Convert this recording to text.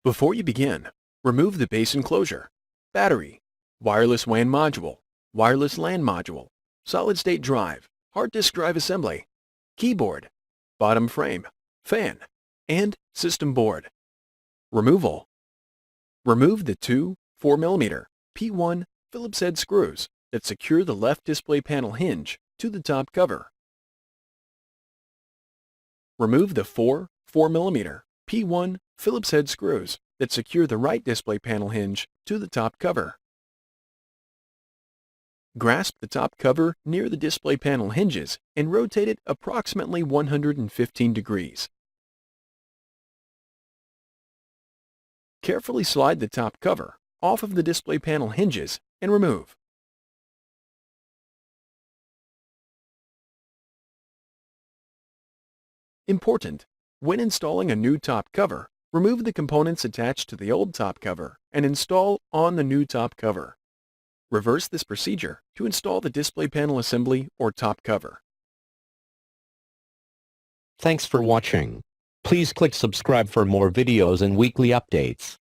Before you begin, remove the base enclosure, battery, wireless WAN module, wireless LAN module, solid-state drive, hard disk drive assembly, keyboard, bottom frame, fan, and system board. Removal. Remove the two 4mm P1 Phillips head screws that secure the left display panel hinge to the top cover. Remove the four 4mm P1 Phillips head screws that secure the right display panel hinge to the top cover. Grasp the top cover near the display panel hinges and rotate it approximately 115 degrees. Carefully slide the top cover off of the display panel hinges and remove. Important: when installing a new top cover, remove the components attached to the old top cover and install on the new top cover. Reverse this procedure to install the display panel assembly or top cover. Thanks for watching. Please click subscribe for more videos and weekly updates.